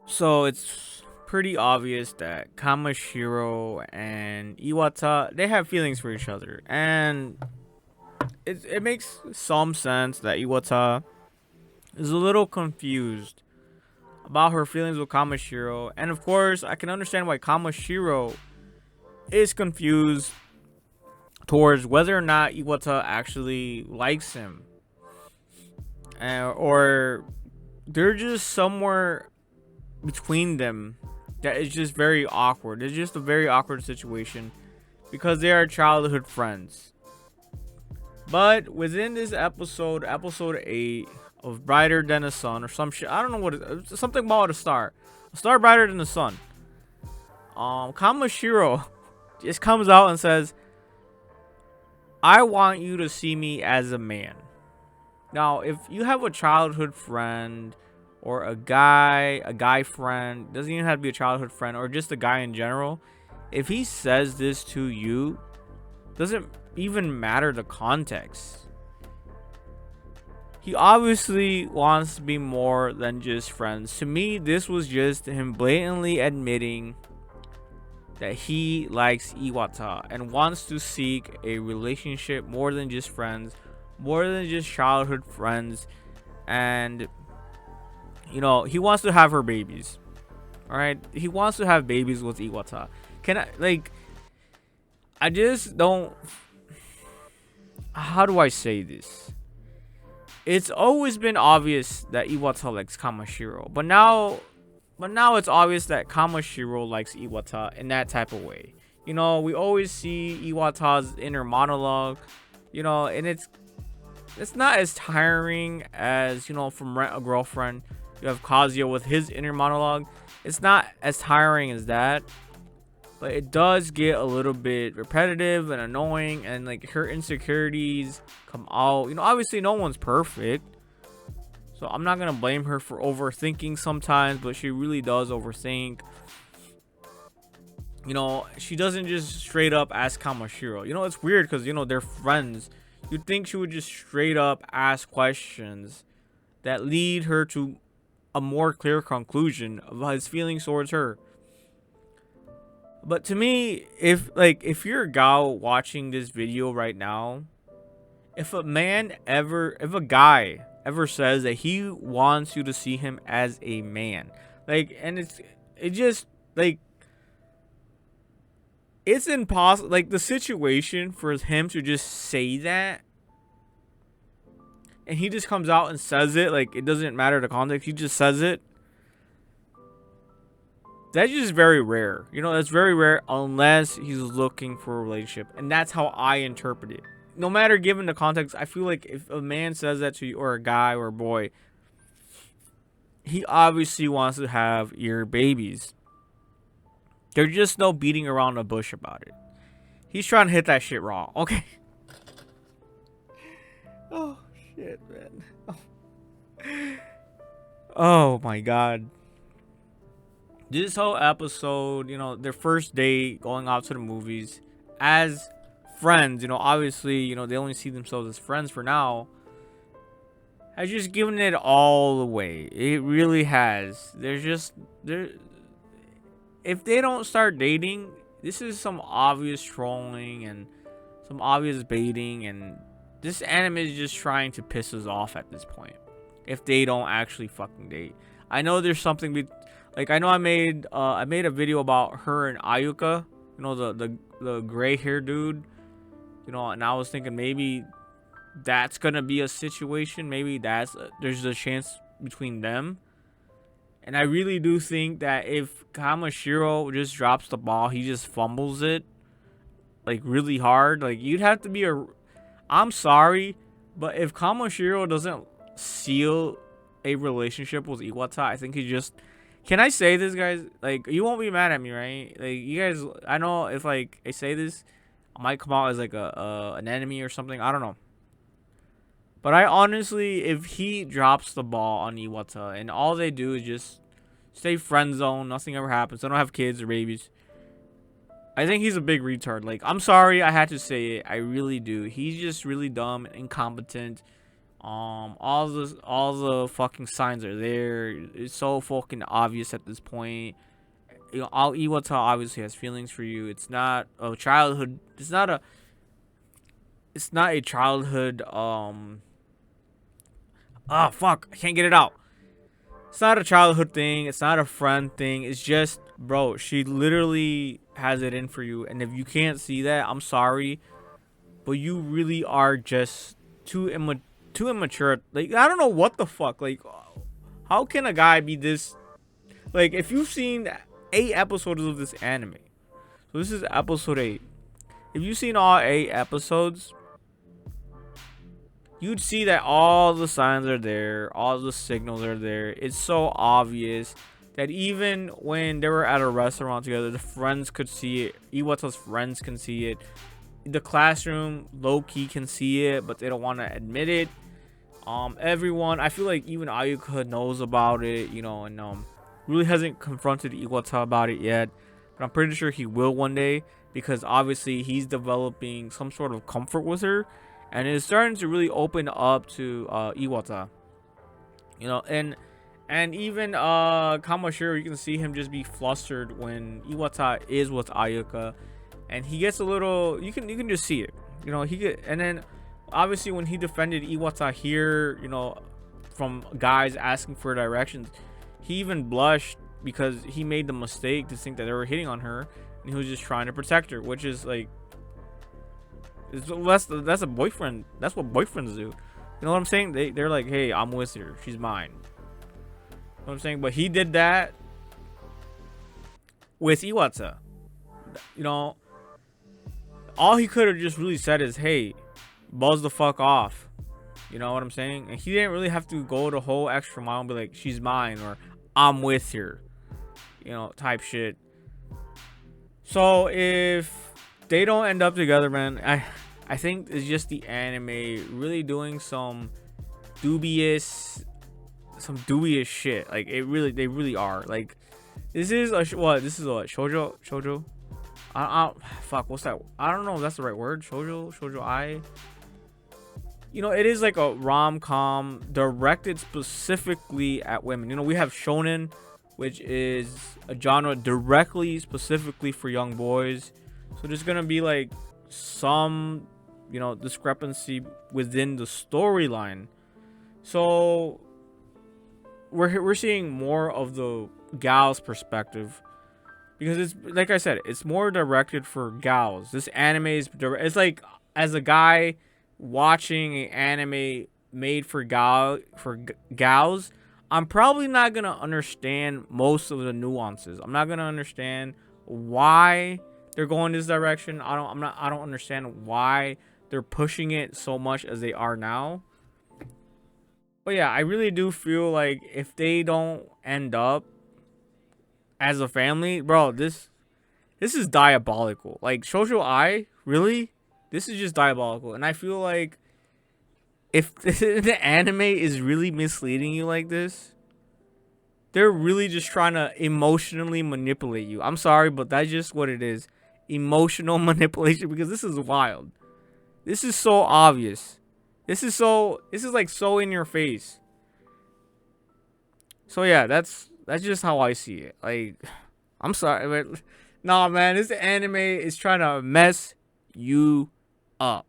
So it's pretty obvious that Kamishiro and Iwata, they have feelings for each other, and it makes some sense that Iwata is a little confused about her feelings with Kamishiro, and of course I can understand why Kamishiro is confused towards whether or not Iwata actually likes him, or they're just somewhere between them that is just very awkward. It's just a very awkward situation because they are childhood friends. But within this episode 8 of Brighter Than the Sun or some shit, I don't know what it's something about a star brighter than the sun. Kamishiro just comes out and says, "I want you to see me as a man." Now, if you have a childhood friend or a guy friend, doesn't even have to be a childhood friend or just a guy in general, if he says this to you, doesn't even matter the context. He obviously wants to be more than just friends. To me, this was just him blatantly admitting that he likes Iwata and wants to seek a relationship more than just friends, more than just childhood friends, and he wants to have her babies. All right, he wants to have babies with Iwata. Can I I just don't. How do I say this? It's always been obvious that Iwata likes Kamishiro, but now it's obvious that Kamishiro likes Iwata in that type of way. We always see Iwata's inner monologue, and it's not as tiring as from Rent a Girlfriend. You have Kazuya with his inner monologue. It's not as tiring as that, but it does get a little bit repetitive and annoying, and like her insecurities come out. Obviously no one's perfect, so I'm not gonna blame her for overthinking sometimes, but she really does overthink. She doesn't just straight up ask Kamashiro. It's weird because they're friends. You'd think she would just straight up ask questions that lead her to a more clear conclusion of his feelings towards her. But to me, if you're a gal watching this video right now, if a guy ever says that he wants you to see him as a man, and it just it's impossible. The situation for him to just say that, and he just comes out and says it, it doesn't matter the context. He just says it. That's just very rare. That's very rare unless he's looking for a relationship. And that's how I interpret it. No matter given the context, I feel like if a man says that to you, or a guy or a boy, he obviously wants to have your babies. There's just no beating around the bush about it. He's trying to hit that shit raw. Okay. Oh, shit, man. Oh, my God. This whole episode, their first date, going out to the movies as friends, obviously, they only see themselves as friends for now, has just given it all away. It really has. If they don't start dating, this is some obvious trolling and some obvious baiting, and this anime is just trying to piss us off at this point. If they don't actually fucking date, I know there's something. I know I made a video about her and Ayuka, the gray hair dude, and I was thinking maybe that's gonna be a situation. Maybe there's a chance between them. And I really do think that if Kamishiro just drops the ball, he just fumbles it really hard. You'd have to be I'm sorry, but if Kamishiro doesn't seal a relationship with Iwata, I think he just. Can I say this, guys? You won't be mad at me, right? You guys, I know if I say this, I might come out as an enemy or something. I don't know. But I honestly, if he drops the ball on Iwata and all they do is just stay friend zone, nothing ever happens. They don't have kids or babies. I think he's a big retard. I'm sorry, I had to say it. I really do. He's just really dumb and incompetent. All the fucking signs are there. It's so fucking obvious at this point. You know, all Iwata obviously has feelings for you. It's not a childhood. It's not a. It's not a childhood. Oh fuck! I can't get it out. It's not a childhood thing. It's not a friend thing. It's just, bro. She literally has it in for you, and if you can't see that, I'm sorry, but you really are just too immature. Like, I don't know what the fuck. Like, how can a guy be this? Like, if you've seen 8 episodes of this anime, so this is episode 8. If you've seen all 8 episodes, you'd see that all the signs are there, all the signals are there. It's so obvious that even when they were at a restaurant together, the friends could see it. Iwata's friends can see it. The classroom, low-key, can see it, but they don't want to admit it. Everyone, I feel like even Ayuka knows about it, you know, and really hasn't confronted Iwata about it yet. But I'm pretty sure he will one day, because obviously he's developing some sort of comfort with her, and it's starting to really open up to Iwata, you know. And even Kamishiro, you can see him just be flustered when Iwata is with Ayuka, and he gets a little, you can just see it, you know. And then obviously when he defended Iwata here, you know, from guys asking for directions, he even blushed because he made the mistake to think that they were hitting on her, and he was just trying to protect her, which is like, that's a boyfriend. That's what boyfriends do. You know what I'm saying? They're like, hey, I'm with her, she's mine. You know what I'm saying? But he did that with Iwata. You know, all he could have just really said is, hey, buzz the fuck off. You know what I'm saying? And he didn't really have to go the whole extra mile and be like, she's mine, or I'm with her, you know, type shit. So if they don't end up together, man, I think it's just the anime really doing some dubious shit. Like, they really are. Like, this is a this is what, shoujo. Fuck, what's that? I don't know if that's the right word. Shoujo I. You know, it is like a rom-com directed specifically at women. You know, we have shonen, which is a genre directly specifically for young boys. So there's gonna be like some, you know, discrepancy within the storyline. So we're seeing more of the gal's perspective, because it's, like I said, it's more directed for gals. This anime is it's like, as a guy watching an anime made for gals, I'm probably not gonna understand most of the nuances. I'm not gonna understand why they're going this direction. I don't understand why they're pushing it so much as they are now. But yeah, I really do feel like if they don't end up as a family, bro, this is diabolical. Like, Shoujo Ai, really? This is just diabolical. And I feel like if the anime is really misleading you like this, they're really just trying to emotionally manipulate you. I'm sorry, but that's just what it is. Emotional manipulation, because this is wild. This is so obvious. This is like so in your face. So yeah, that's just how I see it. Like, I'm sorry, but nah, man, this anime is trying to mess you up.